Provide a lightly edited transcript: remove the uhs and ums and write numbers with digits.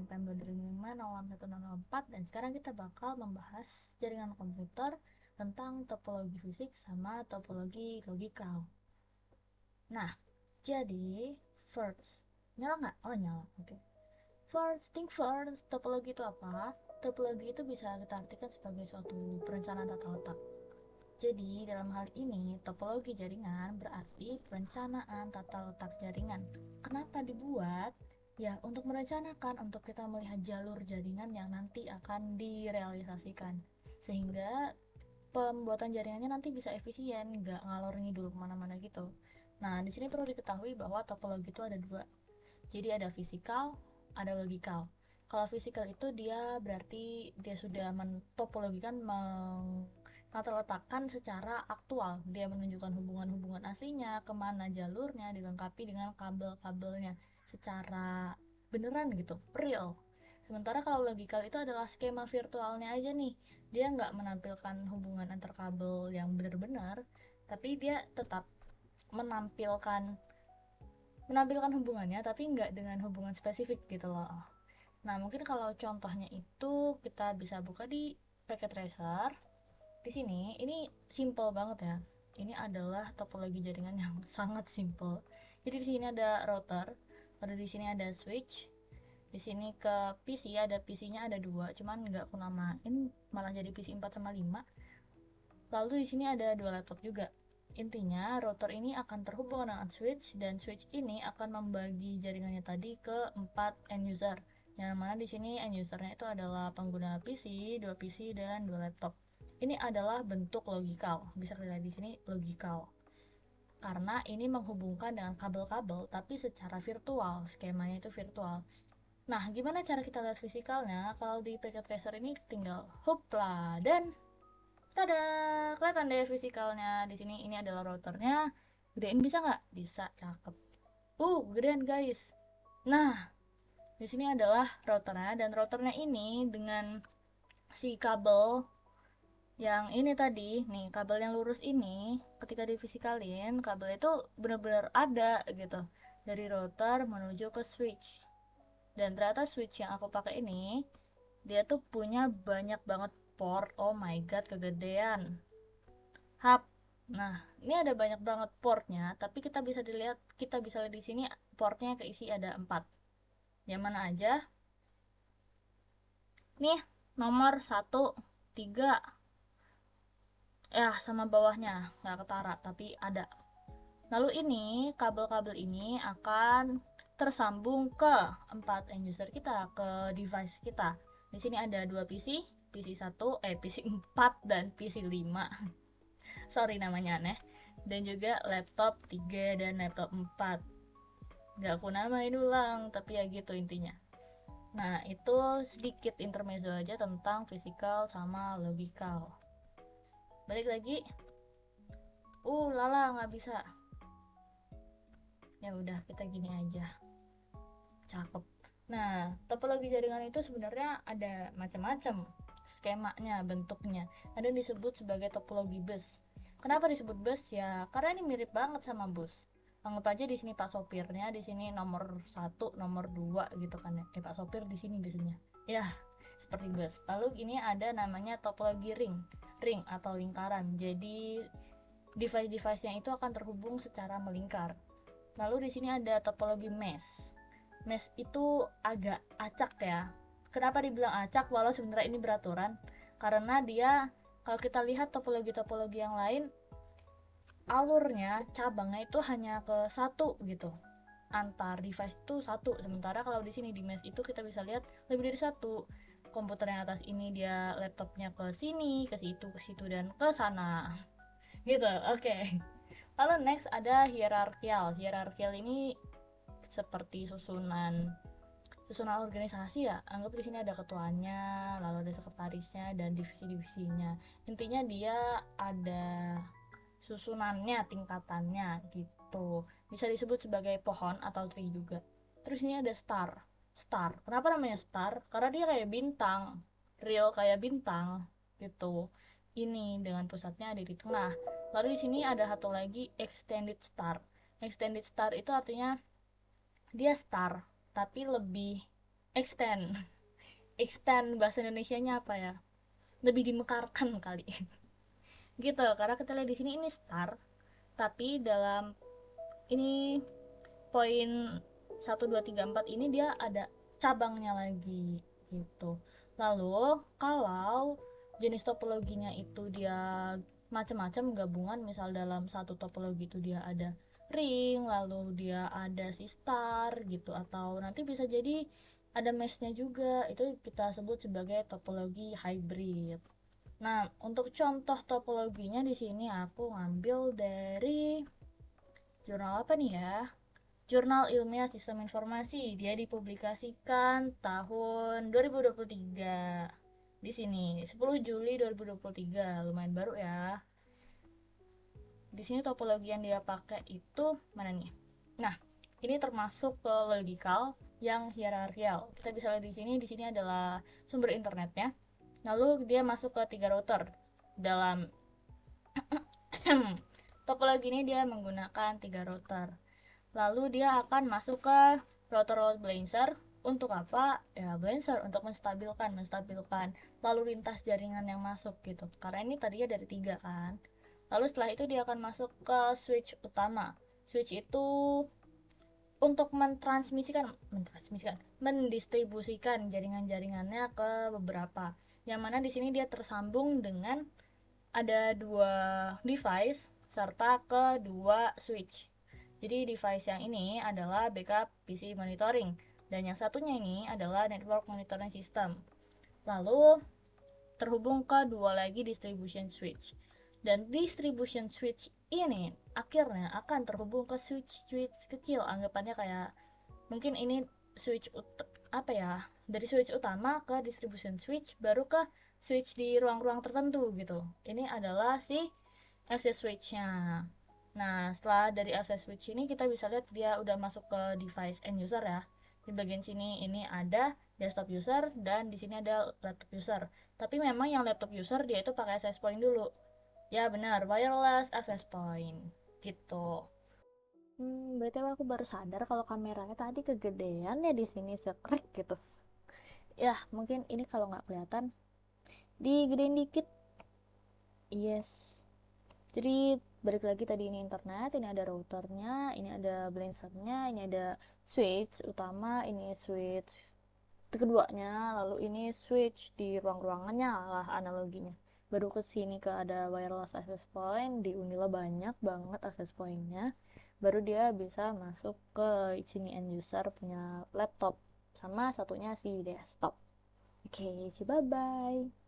SNMPTN 2005 06104, dan sekarang kita bakal membahas jaringan komputer tentang topologi fisik sama topologi logikal. Nah, jadi first, nyala nggak? Oh, nyala, oke. First thing first, topologi itu apa? Topologi itu bisa kita artikan sebagai suatu perencanaan tata letak. Jadi, dalam hal ini, topologi jaringan berarti perencanaan tata letak jaringan. Kenapa dibuat? Ya, untuk merencanakan, untuk kita melihat jalur jaringan yang nanti akan direalisasikan. Sehingga pembuatan jaringannya nanti bisa efisien, nggak ngalor ngidul kemana-mana gitu. Nah, di sini perlu diketahui bahwa topologi itu ada dua. Jadi ada fisikal, ada logikal. Kalau fisikal itu dia berarti dia sudah mentopologikan, tata letakkan secara aktual. Dia menunjukkan hubungan-hubungan aslinya, kemana jalurnya, dilengkapi dengan kabel-kabelnya secara beneran gitu, real. Sementara kalau logikal itu adalah skema virtualnya aja nih. Dia nggak menampilkan hubungan antar kabel yang benar-benar, tapi dia tetap menampilkan menampilkan hubungannya, tapi nggak dengan hubungan spesifik gitu loh. Nah, mungkin kalau contohnya itu kita bisa buka di Packet Tracer. Di sini ini simple banget ya. Ini adalah topologi jaringan yang sangat simple. Jadi di sini ada router, lalu di sini ada switch. Di sini ke PC, ada PC-nya ada dua, cuman nggak aku namain, malah jadi PC 4 sama 5. Lalu di sini ada dua laptop juga. Intinya, router ini akan terhubung dengan switch, dan switch ini akan membagi jaringannya tadi ke 4 end user. Yang mana di sini end usernya itu adalah pengguna PC, 2 PC, dan 2 laptop. Ini adalah bentuk logikal. Bisa dilihat di sini logikal. Karena ini menghubungkan dengan kabel-kabel, tapi secara virtual. Skemanya itu virtual. Nah, gimana cara kita lihat fisikalnya? Kalau di Packet Tracer ini tinggal hopla, dan tada, kelihatan deh fisikalnya. Di sini ini adalah routernya. Gedein bisa nggak? Bisa, cakep. Gedein guys. Nah, di sini adalah routernya, dan routernya ini dengan si kabel yang ini tadi, nih kabel yang lurus ini, ketika difisikalin, kabel itu benar-benar ada gitu, dari router menuju ke switch. Dan ternyata switch yang aku pakai ini, dia tuh punya banyak banget port. Oh my god, kegedean hub. Nah, ini ada banyak banget portnya, tapi kita bisa lihat di sini portnya keisi ada 4. Yang mana aja? Nih, nomor 1, 3, ya sama bawahnya nggak ketara, tapi ada. Lalu ini kabel-kabel ini akan tersambung ke 4 end user kita, ke device kita. Di sini ada 2 PC, PC 4 dan PC 5. Sorry namanya aneh. Dan juga laptop 3 dan laptop 4. Gak aku namain ulang, tapi ya gitu intinya. Nah, itu sedikit intermezzo aja tentang fisikal sama logikal. Balik lagi. Lala nggak bisa. Ya udah, kita gini aja. Cakep. Nah, topologi jaringan itu sebenarnya ada macam-macam skemanya, bentuknya. Ada yang disebut sebagai topologi bus. Kenapa disebut bus? Ya, karena ini mirip banget sama bus. Anggap aja di sini Pak sopirnya, di sini nomor 1, nomor 2 gitu kan ya. Pak sopir di sini biasanya. Ya, seperti bus. Lalu ini ada namanya topologi ring. Ring atau lingkaran. Jadi device-device-nya itu akan terhubung secara melingkar. Lalu di sini ada topologi mesh. Mesh itu agak acak ya. Kenapa dibilang acak walau sebenarnya ini beraturan? Karena dia, kalau kita lihat topologi-topologi yang lain, alurnya, cabangnya itu hanya ke satu gitu. Antar device itu satu. Sementara kalau di sini di mesh itu kita bisa lihat lebih dari satu. Komputer yang atas ini dia laptopnya ke sini, ke situ, dan ke sana. Gitu, oke. Lalu next ada hierarkial. Hierarkial ini seperti susunan organisasi ya. Anggap di sini ada ketuanya, lalu ada sekretarisnya dan divisi-divisinya. Intinya dia ada susunannya, tingkatannya gitu. Bisa disebut sebagai pohon atau tree juga. Terus ini ada star. Star. Kenapa namanya star? Karena dia kayak bintang, real kayak bintang gitu. Ini dengan pusatnya ada di tengah. Lalu di sini ada satu lagi extended star. Extended star itu artinya dia star tapi lebih extend. Extend bahasa Indonesianya apa ya, lebih dimekarkan kali. Gitu, karena kita lihat di sini ini star, tapi dalam ini poin 1, 2, 3, 4 ini dia ada cabangnya lagi gitu. Lalu kalau jenis topologinya itu dia macam-macam gabungan, misal dalam satu topologi itu dia ada ring, lalu dia ada si star gitu, atau nanti bisa jadi ada meshnya juga, itu kita sebut sebagai topologi hybrid. Nah, untuk contoh topologinya di sini aku ngambil dari jurnal apa nih ya? Jurnal Ilmiah Sistem Informasi. Dia dipublikasikan tahun 2023. Di sini 10 Juli 2023, lumayan baru ya. Di sini topologi yang dia pakai itu mana nih? Nah, ini termasuk ke logical yang hierarkial. Kita bisa lihat di sini adalah sumber internetnya. Lalu dia masuk ke 3 router. Dalam topologi ini dia menggunakan 3 router. Lalu dia akan masuk ke router load balancer. Untuk apa? Ya, balancer untuk menstabilkan lalu lintas jaringan yang masuk gitu. Karena ini tadinya dari 3 kan. Lalu setelah itu dia akan masuk ke switch utama. Switch itu untuk mendistribusikan jaringan-jaringannya ke beberapa. Yang mana di sini dia tersambung dengan ada 2 device serta kedua switch. Jadi device yang ini adalah backup PC monitoring dan yang satunya ini adalah network monitoring system. Lalu terhubung ke 2 lagi distribution switch. Dan distribution switch ini akhirnya akan terhubung ke switch-switch kecil. Anggapannya kayak mungkin ini switch apa ya? Dari switch utama ke distribution switch baru ke switch di ruang-ruang tertentu gitu. Ini adalah si access switch-nya. Nah, setelah dari access switch ini kita bisa lihat dia udah masuk ke device end user ya. Di bagian sini ini ada desktop user dan di sini ada laptop user. Tapi memang yang laptop user dia itu pakai access point dulu. Ya benar, wireless access point. Gitu. BTW aku baru sadar kalau kameranya tadi kegedean ya di sini sekrik gitu. Ya, mungkin ini kalau nggak kelihatan digedein dikit. Yes. Jadi balik lagi tadi ini internet, ini ada routernya, ini ada balancernya, ini ada switch utama, ini switch keduanya, lalu ini switch di ruang-ruangannya lah analoginya. Baru ke sini ke ada wireless access point, di Unila banyak banget access pointnya. Baru dia bisa masuk ke sini end user punya laptop sama satunya si desktop. Oke, bye bye.